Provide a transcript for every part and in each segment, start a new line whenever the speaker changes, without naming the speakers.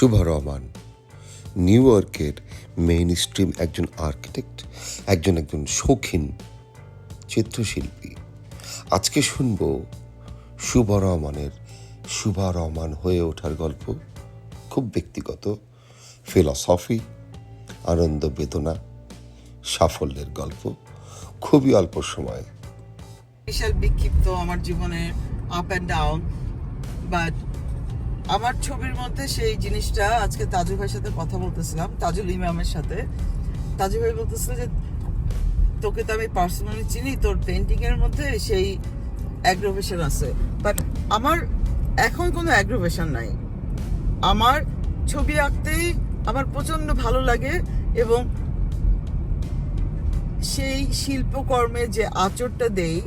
শুভ Rahman new ইয়র্কের main stream একজন architect, একজন শৌখিন চিত্রশিল্পী। আজকে শুনব শুভ রহমানের শুভা রহমান হয়ে ওঠার গল্প। খুব ব্যক্তিগত, ফিলসফি, আনন্দ বেদনা, সাফল্যের গল্প, খুবই অল্প সময়।
বিশাল বিক্ষিপ্ত আমার জীবনের আপ অ্যান্ড ডাউন, বাট আমার ছবির মধ্যে সেই জিনিসটা আজকে তাজু ভাইয়ের সাথে কথা বলতেছিলাম, তাজুল ইমামের সাথে। তাজু ভাই বলতেছিল যে তোকে তো আমি পার্সোনালি চিনি, তোর পেন্টিং এর মধ্যে সেই অ্যাগ্রোভেশন আছে, বাট আমার এখন কোনো অ্যাগ্রোভেশন নাই। আমার ছবি আঁকতেই আমার প্রচন্ড ভালো লাগে এবং সেই শিল্পকর্মে যে আঁচড়টা দেই,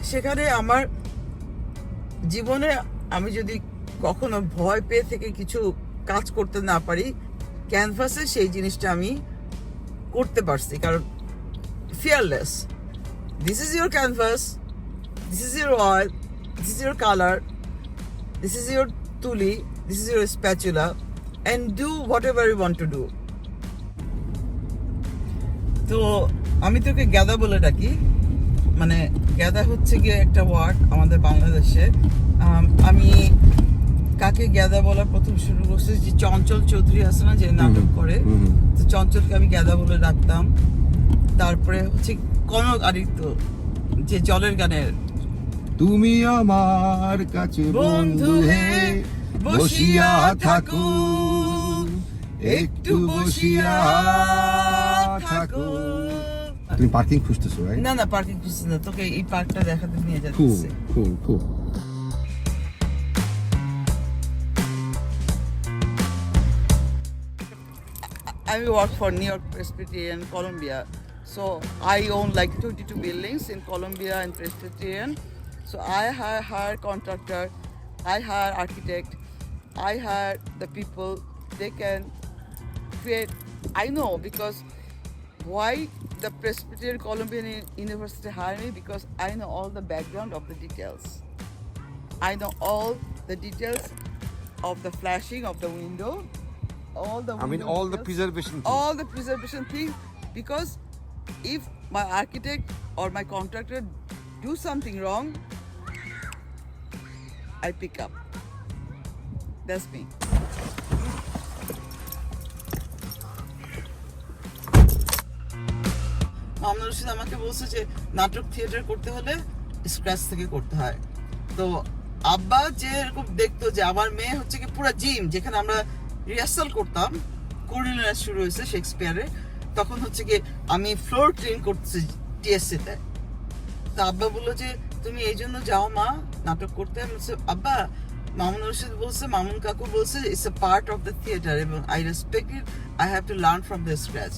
সেখানে আমার জীবনে আমি যদি কখনো ভয় পেয়ে থেকে কিছু কাজ করতে না পারি, ক্যানভাসে সেই জিনিসটা আমি করতে পারছি, কারণ fearless. This is your canvas, this is your oil, this is your colour, this is your তুলি, this is your spatula, and do whatever you want to do. তো আমি তোকে গ্যাদা বলে ডাকি, মানে গ্যাদা হচ্ছে গিয়ে একটা ওয়ার্ড আমাদের বাংলাদেশে। আমি কাকে গ্যাদা বলা প্রথম শুরু করছি, যে চঞ্চল চৌধুরী আছে না, যে নাটক করে, তো চঞ্চলকে আমি গ্যাদা বলে ডাকতাম। তারপরে হচ্ছে কনক আদিত্য, যে জলের গানের
তুমি আমার কাছে বন্ধু হে, বসিয়া থাকো, একটু বসিয়া থাকো। তুমি পার্কিং খুঁজতেছো, রাইট?
না পার্কিং খুঁজছি না, তোকে এই পার্কটা দেখাতে নিয়ে যাচ্ছি।
Cool.
I work for New York Presbyterian, Columbia. So I own like 22 buildings in Columbia and Presbyterian. So I hire contractor, I hire architect, I hire the people. They can create. I know because why the Presbyterian Columbian University hire me, because I know all the background of the details. I know all the details of the flashing of the window. All the
preservation
all the preservation things, because if my architect or my contractor do something wrong, I pick up. That's me. Mamunur Rashid আমাকে বলছে যে নাটক theatre করতে হলে scratch থেকে করতে হয়। তো আব্বা যে এরকম দেখতো যে আমার মেয়ে হচ্ছে কি পুরো জিম, যেখানে আমরা রিহার্সাল করতাম, কোরিলেনাস শুরু হয়েছে শেক্সপিয়ারে, তখন হচ্ছে কি আমি ফ্লোর ক্লিন করতেছি টিএসসি তে। তো আব্বা বললো যে তুমি এই জন্য যাও মা নাটক করতে। আমি বলছি আব্বা, মামুন রশিদ বলছে, মামুন কাকু বলছে, it's a part of the theatre এবং I respect it, I have to learn from the scratch.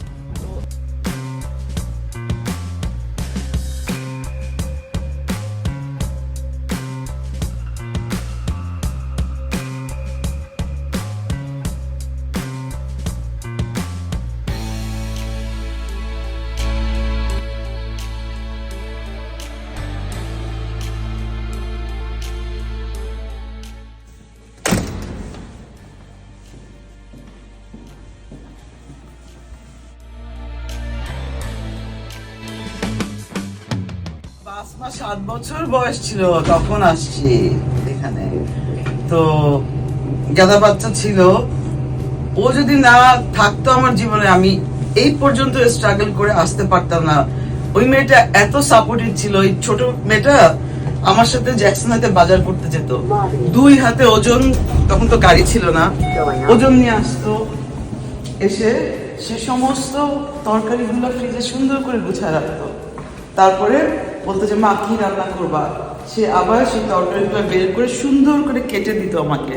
আমার 7 বছর বয়স ছিল তখন আসছি এখানে। তো গাদা বাচ্চা ছিল, ও যদি না থাকতো আমার জীবনে, আমি এই পর্যন্ত স্ট্রাগল করে আসতে পারতাম না। ওই মেয়েটা এত সাপোর্টিভ ছিল। ওই ছোট মেয়েটা আমার সাথে জ্যাকসন হাতে বাজার করতে যেত, 2 হাতে ওজন, তখন তো গাড়ি ছিল না, ওজন নিয়ে আসতো, এসে সে সমস্ত তরকারিগুলো ফ্রিজে সুন্দর করে গুছায় রাখতো। তারপরে বলতো যে মা কি রান্না করবা, সে আবার সেই তরকারিগুলো বের করে সুন্দর করে কেটে দিত আমাকে,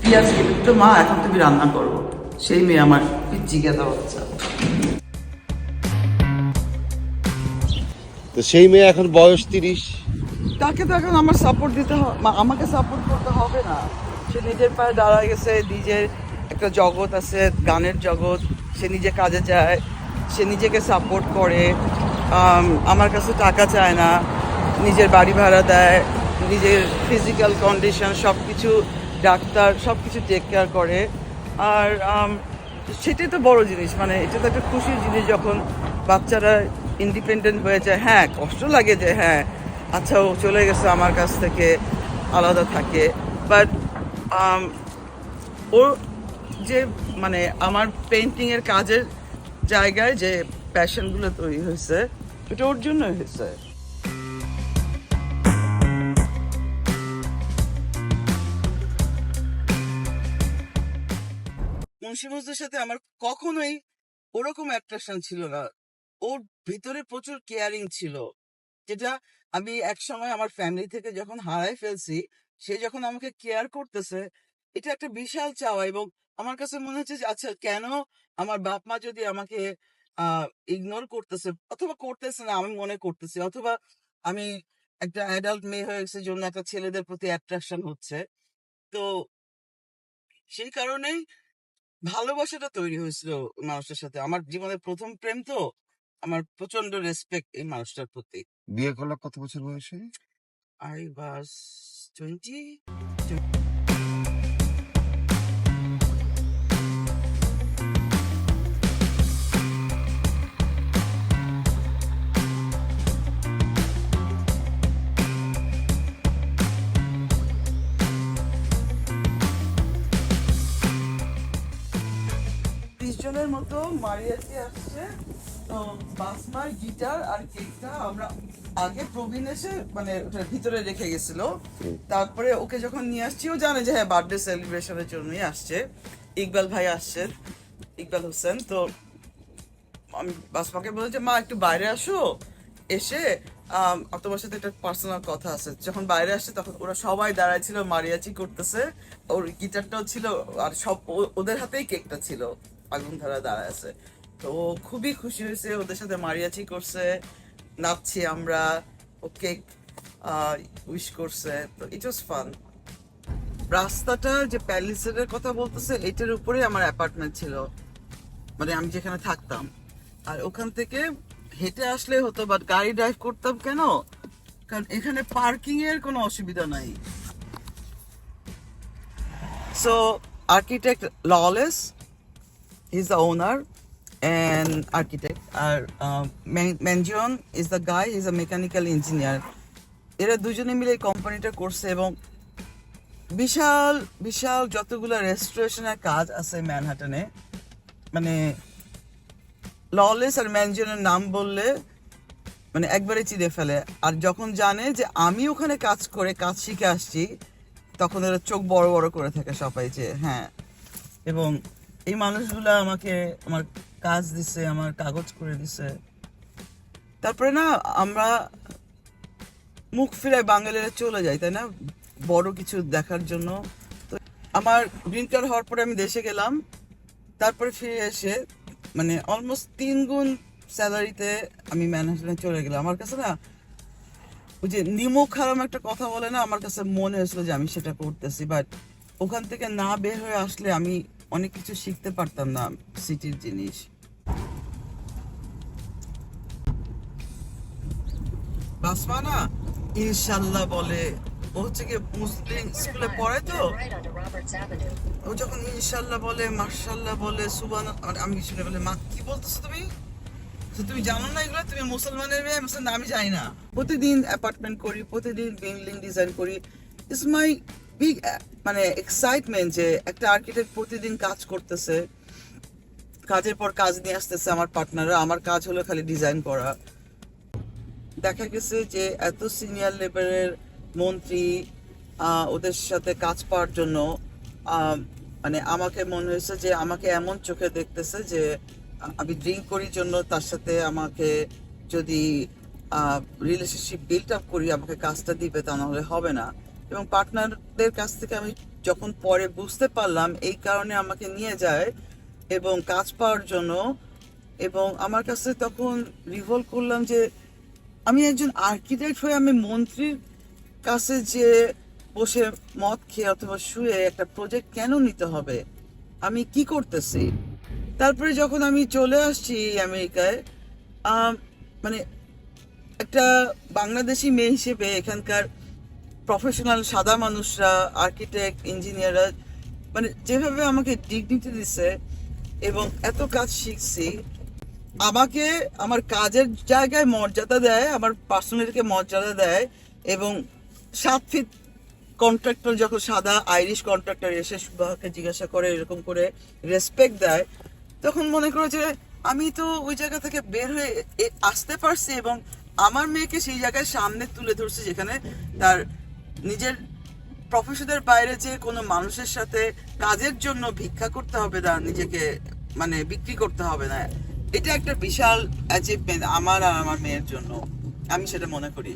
পেঁয়াজ কেটে দিত, মা এখন তুমি রান্না করবো। সেই মেয়ে আমার পিচ্চি গেদা বাচ্চা।
তো সেই মেয়ে এখন বয়স 30।
তাকে তো এখন আমার সাপোর্ট দিতে হবে, আমাকে সাপোর্ট করতে হবে না। সে নিজের পায়ে দাঁড়ায় গেছে, নিজের একটা জগৎ আছে, গানের জগৎ, সে নিজে কাজে যায়, সে নিজেকে সাপোর্ট করে, আমার কাছে টাকা চায় না, নিজের বাড়ি ভাড়া দেয়, নিজের ফিজিক্যাল কন্ডিশন সব কিছু, ডাক্তার সব কিছু টেক কেয়ার করে। আর সেটাই তো বড় জিনিস, মানে এটা তো একটা খুশির জিনিস যখন বাচ্চারা ইন্ডিপেন্ডেন্ট হয়ে যায়। হ্যাঁ, কষ্ট লাগে যে হ্যাঁ আচ্ছা ও চলে গেছে আমার কাছ থেকে, আলাদা থাকে, বাট ওর যে মানে আমার পেন্টিংয়ের কাজের জায়গায় যে প্যাশনগুলো তৈরি হয়েছে এটা ওর জন্যই হয়েছে। মুন্সি মুন্সির সাথে আমার কখনোই ওরকম অ্যাট্রাকশন ছিল না। ওর ভিতরে প্রচুর কেয়ারিং ছিল, যেটা আমি এক সময় আমার ফ্যামিলি থেকে যখন হারাই ফেলছি, সে যখন আমাকে কেয়ার করতেছে, এটা একটা বিশাল চাওয়া। এবং আমার কাছে মনে হচ্ছে যে আচ্ছা কেন আমার বাপ মা যদি আমাকে ইগনোর করতেছে, অথবা করতেছে না আমি মনে করতেছি, অথবা আমি একটা অ্যাডাল্ট মেয়ে হয়ে গেছে জন্য একটা ছেলেদের প্রতি অ্যাট্রাকশন হচ্ছে, তো সেই কারণেই ভালোবাসাটা তৈরি হয়েছিল মানুষটার সাথে। আমার জীবনের প্রথম প্রেম তো, আমার প্রচন্ড রেসপেক্ট এই মানুষটার প্রতি।
বিয়ে করলো কত বছর বয়সে?
I was 20. জনের মতো মারিয়াতে আসছে। তো বাসমার গিটার আর কেকটা আমরা আগে প্রবীণ এসে মানে ওটার ভিতরে রেখে গেছিল, তারপরে ওকে যখন নিয়ে আসছি ও জানে যে হ্যাঁ বার্থডে সেলিব্রেশনের জন্যই আসছে। ইকবাল ভাই আসছে, ইকবাল হোসেন। তো আমি বাসমাকে বলে যে মা একটু বাইরে আসো, এসে তোমার সাথে একটা পার্সোনাল কথা আছে। যখন বাইরে আসছে তখন ওরা সবাই দাঁড়ায় ছিল, মারিয়াচি করতেছে, ওর গিটারটাও ছিল, আর সব ওদের হাতেই কেকটা ছিল, আগুন ধারা দাঁড়ায় আছে। তো ও খুবই খুশি হয়েছে, ওদের সাথে মারিয়াচি করছে, নাচছি আমরা, ও কেক উইশ করছে, তো ইট ওয়াজ ফান। রাস্তাটা যে প্যালিসেডের কথা বলতেছে এটার উপরে আমার অ্যাপার্টমেন্ট ছিল, মানে আমি যেখানে থাকতাম। আর ওখান থেকে হেঁটে আসলে হতো, বাট গাড়ি ড্রাইভ করতাম কেন, কারণ এখানে পার্কিং এর কোনো অসুবিধা নাই। So architect Lawless, he is the owner and architect, আর মেনজন is the guy, is a mechanical engineer. এরা দুজনে মিলে এই কোম্পানিটা করছে, এবং বিশাল বিশাল যতগুলো রেস্টোরেশনের কাজ আছে ম্যানহাটনে, মানে ললেস আর ম্যানজনের নাম বললে মানে একবারে চিনে ফেলে। আর যখন জানে যে আমি ওখানে কাজ করে কাজ শিখে আসছি, তখন এরা চোখ বড় বড় করে থাকে সবাই যে হ্যাঁ। এবং এই মানুষগুলা আমাকে আমার কাজ দিছে, আমার কাগজ করে দিছে। তারপরে না আমরা মুখ ফিরায় বাঙালিরা চলে যাই, তাই না, বড় কিছু দেখার জন্য। তো আমার গ্রিন কার্ড হওয়ার পরে আমি দেশে গেলাম, তারপরে ফিরে এসে মানে অলমোস্ট 3 গুণ স্যালারিতে আমি ম্যানেজমেন্ট চলে গেলাম। আমার কাছে না ওই যে নিমুখ হারাম একটা কথা বলে না, আমার কাছে মনে হয়েছিল যে আমি সেটা করতেছি, বাট ওখান থেকে না বের হয়ে আসলে আমি অনেক কিছু শিখতে পারতাম না সিটির জিনিস। বাসমা না ইনশাল্লাহ বলে, ও হচ্ছে কি মুসলিম স্কুলে পড়ে, তো ও যখন ইনশাল্লাহ বলে, মার্শাল্লাহ বলে, সুবহান, আমি শুনে বলে মা কি বলতেছো তুমি, তুমি জানো না এগুলো, তুমি মুসলমানের মেয়ে। না আমি জানি না। প্রতিদিন অ্যাপার্টমেন্ট করি, প্রতিদিন বিল্ডিং ডিজাইন করি। ইটস মাই বিগ মানে এক্সাইটমেন্ট যে একটা আর্কিটেক্ট প্রতিদিন কাজ করতেছে, কাজের পর কাজ নিয়ে আসতেছে আমার পার্টনাররা, আমার কাজ হলো খালি ডিজাইন করা। দেখা গেছে যে এত সিনিয়র লেভেলের মন্ত্রী, ওদের সাথে কাজ পাওয়ার জন্য মানে আমাকে মনে হয়েছে যে আমাকে এমন চোখে দেখতেছে যে আমি ড্রিঙ্ক করি জন্য তার সাথে আমাকে যদি রিলেশনশিপ বিল্ড আপ করি আমাকে কাজটা দিবে, তা নাহলে হবে না। এবং পার্টনারদের কাছ থেকে আমি যখন পরে বুঝতে পারলাম এই কারণে আমাকে নিয়ে যায় এবং কাজ পাওয়ার জন্য, এবং আমার কাছে তখন রিভলভ করলাম যে আমি একজন আর্কিটেক্ট হয়ে আমি মন্ত্রীর কাছে যে বসে মদ খেয়ে অথবা শুয়ে একটা প্রজেক্ট কেন নিতে হবে, আমি কি করতেছি। তারপরে যখন আমি চলে আসছি আমেরিকায়, মানে একটা বাংলাদেশি মেয়ে হিসেবে এখানকার প্রফেশনাল সাদা মানুষরা, আর্কিটেক্ট, ইঞ্জিনিয়াররা মানে যেভাবে আমাকে ডিগনিটি দিছে এবং এত কাজ শিখছি, আমাকে আমার কাজের জায়গায় মর্যাদা দেয়, আমার পার্সোনালিটিকে মর্যাদা দেয়। এবং 7 ফিট কন্ট্রাক্টর যখন সাদা আইরিশ কন্ট্রাক্টর এসে সুবাহকে জিজ্ঞাসা করে, এরকম করে রেসপেক্ট দেয়, তখন মনে করো যে আমি তো ওই জায়গা থেকে বের হয়ে আসতে পারছি এবং আমার মেয়েকে সেই জায়গায় সামনে তুলে ধরছি যেখানে তার নিজের প্রফেশনের বাইরে যে কোনো মানুষের সাথে কাজের জন্য ভিক্ষা করতে হবে না, নিজেকে মানে বিক্রি করতে হবে না। এটা একটা বিশাল অ্যাচিভমেন্ট আমার আর আমার মেয়ের জন্য, আমি সেটা মনে করি।